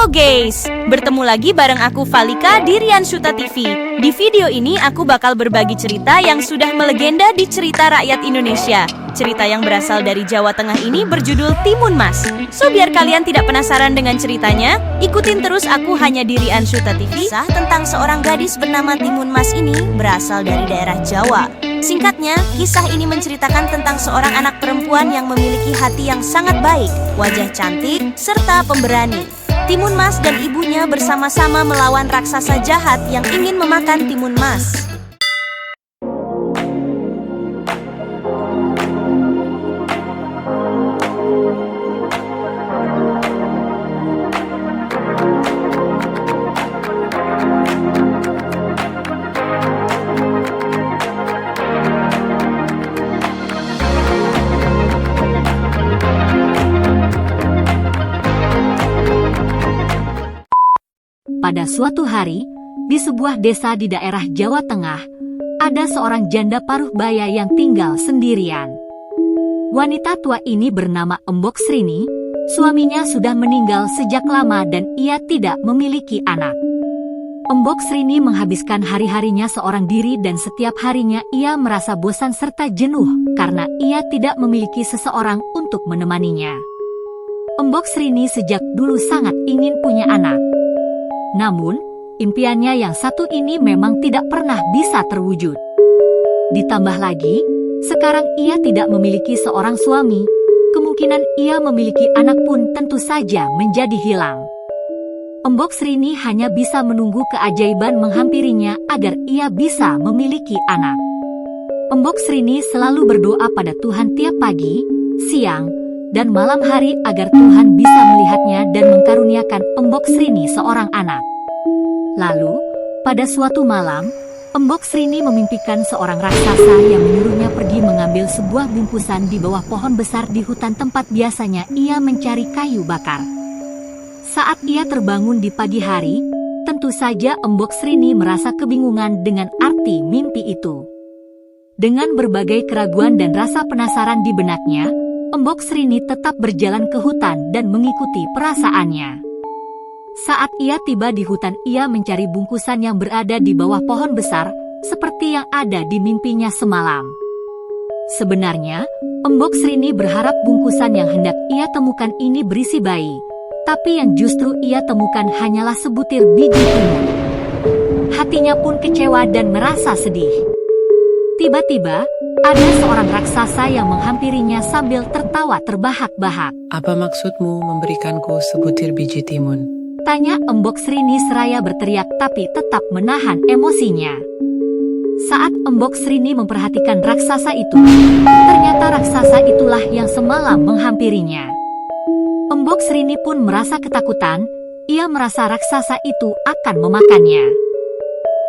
Halo guys, bertemu lagi bareng aku Valika di Rian Suta TV. Di video ini aku bakal berbagi cerita yang sudah melegenda di cerita rakyat Indonesia. Cerita yang berasal dari Jawa Tengah ini berjudul Timun Mas. So biar kalian tidak penasaran dengan ceritanya, ikutin terus aku hanya di Rian Suta TV. Kisah tentang seorang gadis bernama Timun Mas ini berasal dari daerah Jawa. Singkatnya, kisah ini menceritakan tentang seorang anak perempuan yang memiliki hati yang sangat baik, wajah cantik, serta pemberani. Timun Mas dan ibunya bersama-sama melawan raksasa jahat yang ingin memakan Timun Mas. Pada suatu hari, di sebuah desa di daerah Jawa Tengah, ada seorang janda paruh baya yang tinggal sendirian. Wanita tua ini bernama Embok Srini, suaminya sudah meninggal sejak lama dan ia tidak memiliki anak. Embok Srini menghabiskan hari-harinya seorang diri dan setiap harinya ia merasa bosan serta jenuh karena ia tidak memiliki seseorang untuk menemaninya. Embok Srini sejak dulu sangat ingin punya anak. Namun, impiannya yang satu ini memang tidak pernah bisa terwujud. Ditambah lagi, sekarang ia tidak memiliki seorang suami, kemungkinan ia memiliki anak pun tentu saja menjadi hilang. Embok Srini hanya bisa menunggu keajaiban menghampirinya agar ia bisa memiliki anak. Embok Srini selalu berdoa pada Tuhan tiap pagi, siang, dan malam hari agar Tuhan bisa melihatnya dan mengkaruniakan Embok Srini seorang anak. Lalu, pada suatu malam, Embok Srini memimpikan seorang raksasa yang menyuruhnya pergi mengambil sebuah bungkusan di bawah pohon besar di hutan tempat biasanya ia mencari kayu bakar. Saat ia terbangun di pagi hari, tentu saja Embok Srini merasa kebingungan dengan arti mimpi itu. Dengan berbagai keraguan dan rasa penasaran di benaknya, Embok Srini tetap berjalan ke hutan dan mengikuti perasaannya. Saat ia tiba di hutan, ia mencari bungkusan yang berada di bawah pohon besar, seperti yang ada di mimpinya semalam. Sebenarnya, Embok Srini berharap bungkusan yang hendak ia temukan ini berisi bayi, tapi yang justru ia temukan hanyalah sebutir biji timun. Hatinya pun kecewa dan merasa sedih. Tiba-tiba, ada seorang raksasa yang menghampirinya sambil tertawa terbahak-bahak. Apa maksudmu memberikanku sebutir biji timun? Tanya Embok Srini seraya berteriak tapi tetap menahan emosinya. Saat Embok Srini memperhatikan raksasa itu, ternyata raksasa itulah yang semalam menghampirinya. Embok Srini pun merasa ketakutan, ia merasa raksasa itu akan memakannya.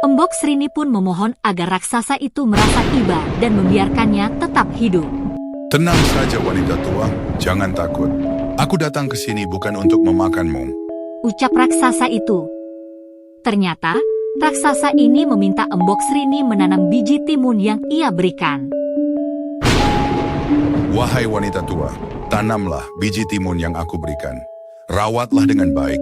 Embok Srini pun memohon agar raksasa itu merasa iba dan membiarkannya tetap hidup. Tenang saja wanita tua, jangan takut. Aku datang ke sini bukan untuk memakanmu, ucap raksasa itu. Ternyata, raksasa ini meminta Embok Srini menanam biji timun yang ia berikan. Wahai wanita tua, tanamlah biji timun yang aku berikan. Rawatlah dengan baik,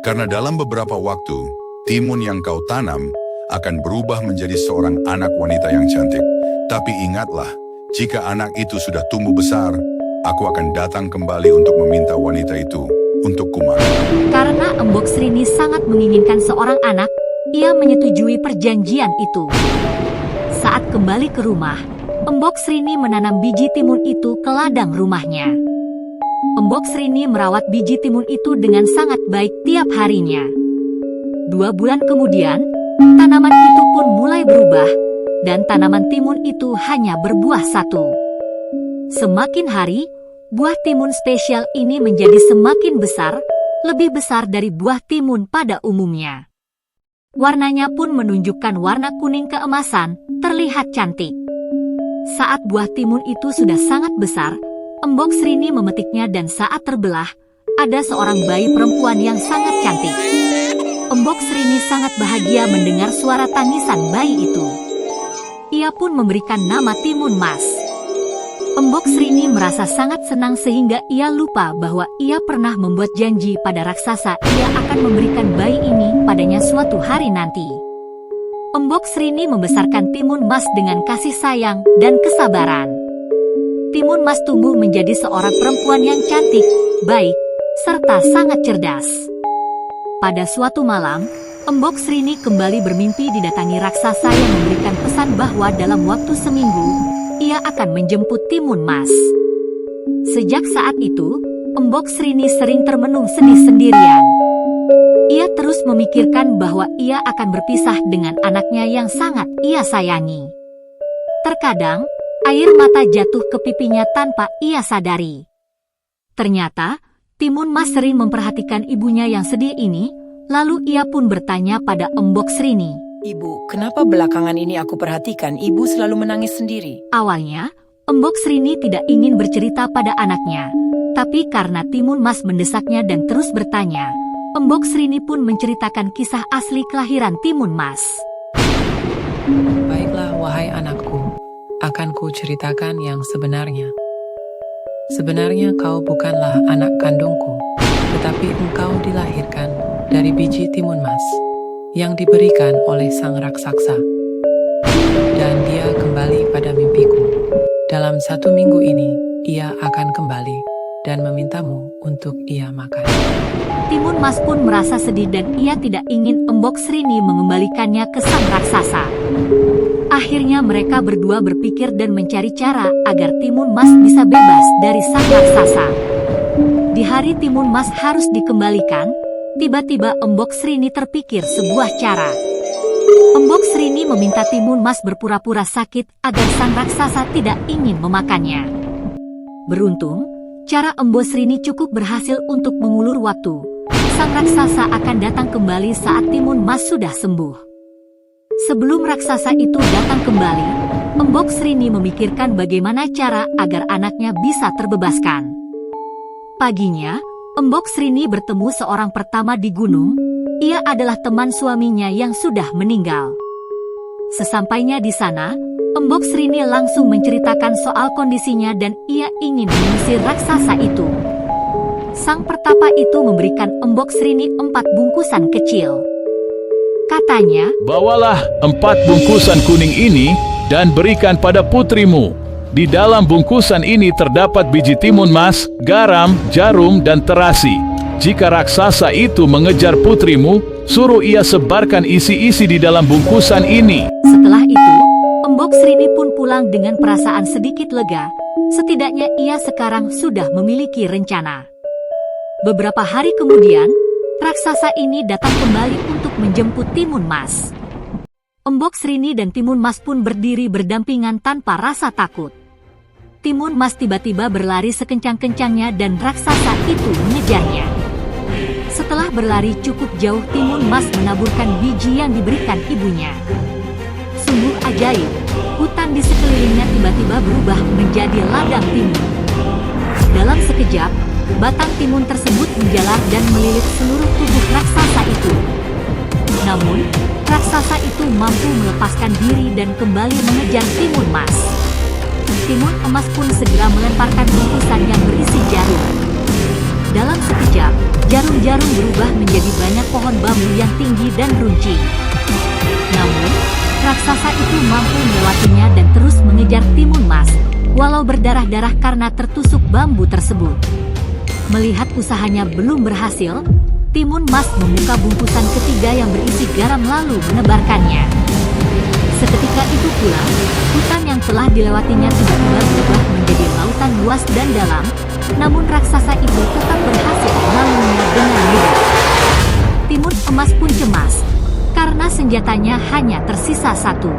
karena dalam beberapa waktu, timun yang kau tanam akan berubah menjadi seorang anak wanita yang cantik. Tapi ingatlah, jika anak itu sudah tumbuh besar, aku akan datang kembali untuk meminta wanita itu untuk kumakan. Karena Embok Srini sangat menginginkan seorang anak, ia menyetujui perjanjian itu. Saat kembali ke rumah, Embok Srini menanam biji timun itu ke ladang rumahnya. Embok Srini merawat biji timun itu dengan sangat baik tiap harinya. 2 bulan kemudian, tanaman itu pun mulai berubah, dan tanaman timun itu hanya berbuah 1. Semakin hari, buah timun spesial ini menjadi semakin besar, lebih besar dari buah timun pada umumnya. Warnanya pun menunjukkan warna kuning keemasan, terlihat cantik. Saat buah timun itu sudah sangat besar, Embok Srini memetiknya dan saat terbelah, ada seorang bayi perempuan yang sangat cantik. Embok Srini sangat bahagia mendengar suara tangisan bayi itu. Ia pun memberikan nama Timun Mas. Embok Srini merasa sangat senang sehingga ia lupa bahwa ia pernah membuat janji pada raksasa ia akan memberikan bayi ini padanya suatu hari nanti. Embok Srini membesarkan Timun Mas dengan kasih sayang dan kesabaran. Timun Mas tumbuh menjadi seorang perempuan yang cantik, baik, serta sangat cerdas. Pada suatu malam, Embok Srini kembali bermimpi didatangi raksasa yang memberikan pesan bahwa dalam waktu seminggu, ia akan menjemput Timun Mas. Sejak saat itu, Embok Srini sering termenung sedih sendirian. Ia terus memikirkan bahwa ia akan berpisah dengan anaknya yang sangat ia sayangi. Terkadang, air mata jatuh ke pipinya tanpa ia sadari. Ternyata, Timun Mas sering memperhatikan ibunya yang sedih ini, lalu ia pun bertanya pada Embok Srini. Ibu, kenapa belakangan ini aku perhatikan ibu selalu menangis sendiri? Awalnya, Embok Srini tidak ingin bercerita pada anaknya. Tapi karena Timun Mas mendesaknya dan terus bertanya, Embok Srini pun menceritakan kisah asli kelahiran Timun Mas. Baiklah, wahai anakku, akan ku ceritakan yang sebenarnya. Sebenarnya kau bukanlah anak kandungku, tetapi engkau dilahirkan dari biji timun mas yang diberikan oleh sang raksasa. Dan dia kembali pada mimpiku. Dalam 1 minggu ini, ia akan kembali dan memintamu untuk ia makan. Timun Mas pun merasa sedih dan ia tidak ingin Embok Srini mengembalikannya ke sang raksasa. Akhirnya mereka berdua berpikir dan mencari cara agar Timun Mas bisa bebas dari sang raksasa. Di hari Timun Mas harus dikembalikan, tiba-tiba Embok Srini terpikir sebuah cara. Embok Srini meminta Timun Mas berpura-pura sakit agar sang raksasa tidak ingin memakannya. Beruntung, cara Embok Srini cukup berhasil untuk mengulur waktu. Sang raksasa akan datang kembali saat Timun Mas sudah sembuh. Sebelum raksasa itu datang kembali, Embok Srini memikirkan bagaimana cara agar anaknya bisa terbebaskan. Paginya, Embok Srini bertemu seorang pertama di gunung. Ia adalah teman suaminya yang sudah meninggal. Sesampainya di sana, Embok Srini langsung menceritakan soal kondisinya dan ia ingin mengusir raksasa itu. Sang pertapa itu memberikan Embok Srini 4 bungkusan kecil. Katanya, "Bawalah 4 bungkusan kuning ini dan berikan pada putrimu. Di dalam bungkusan ini terdapat biji timun mas, garam, jarum, dan terasi. Jika raksasa itu mengejar putrimu, suruh ia sebarkan isi-isi di dalam bungkusan ini." Setelah itu, Embok Srini pun pulang dengan perasaan sedikit lega. Setidaknya ia sekarang sudah memiliki rencana. Beberapa hari kemudian, raksasa ini datang kembali untuk menjemput Timun Mas. Embok Srini dan Timun Mas pun berdiri berdampingan tanpa rasa takut. Timun Mas tiba-tiba berlari sekencang-kencangnya dan raksasa itu mengejarnya. Setelah berlari cukup jauh, Timun Mas menaburkan biji yang diberikan ibunya. Sungguh ajaib, hutan di sekelilingnya tiba-tiba berubah menjadi ladang timun. Dalam sekejap, batang timun tersebut menjalar dan melilit seluruh tubuh raksasa itu. Namun, raksasa itu mampu melepaskan diri dan kembali mengejar Timun Mas. Timun Emas pun segera melemparkan bungkusan yang berisi jarum. Dalam sekejap, jarum-jarum berubah menjadi banyak pohon bambu yang tinggi dan runcing. Namun, raksasa itu mampu melewatinya dan terus mengejar Timun Mas, walau berdarah-darah karena tertusuk bambu tersebut. Melihat usahanya belum berhasil, Timun Mas membuka bungkusan ketiga yang berisi garam lalu menebarkannya. Seketika itu pula, hutan yang telah dilewatinya tiba-tiba berubah menjadi lautan luas dan dalam, namun raksasa itu tetap berhasil melaluinya dengan mudah. Timun Emas pun cemas, karena senjatanya hanya tersisa 1.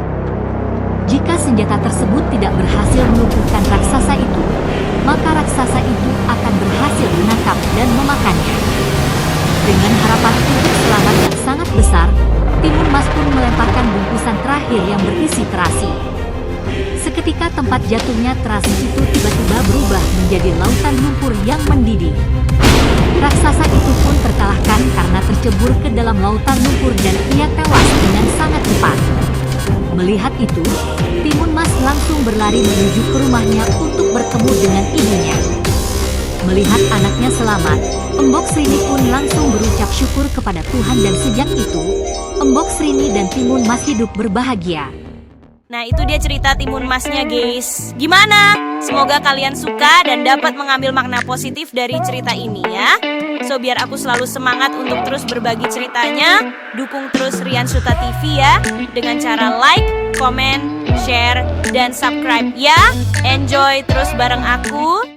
Jika senjata tersebut tidak berhasil melumpuhkan raksasa itu, maka raksasa itu akan berhasil menangkap dan memakannya. Dengan harapan untuk selamat yang sangat besar, Timun Mas pun melemparkan bungkusan terakhir yang berisi terasi. Seketika tempat jatuhnya terasi itu tiba-tiba berubah menjadi lautan lumpur yang mendidih. Raksasa itu pun terkalahkan karena tercebur ke dalam lautan lumpur dan ia tewas dengan sangat cepat. Melihat itu, Timun Mas langsung berlari menuju ke rumahnya untuk bertemu dengan ibunya. Melihat anaknya selamat, Embok Srini pun langsung berucap syukur kepada Tuhan dan sejak itu, Embok Srini dan Timun Mas hidup berbahagia. Nah, itu dia cerita Timun Masnya, guys. Gimana? Semoga kalian suka dan dapat mengambil makna positif dari cerita ini ya. So, biar aku selalu semangat untuk terus berbagi ceritanya, dukung terus Rian Suta TV ya, dengan cara like, komen, share, dan subscribe ya. Enjoy terus bareng aku.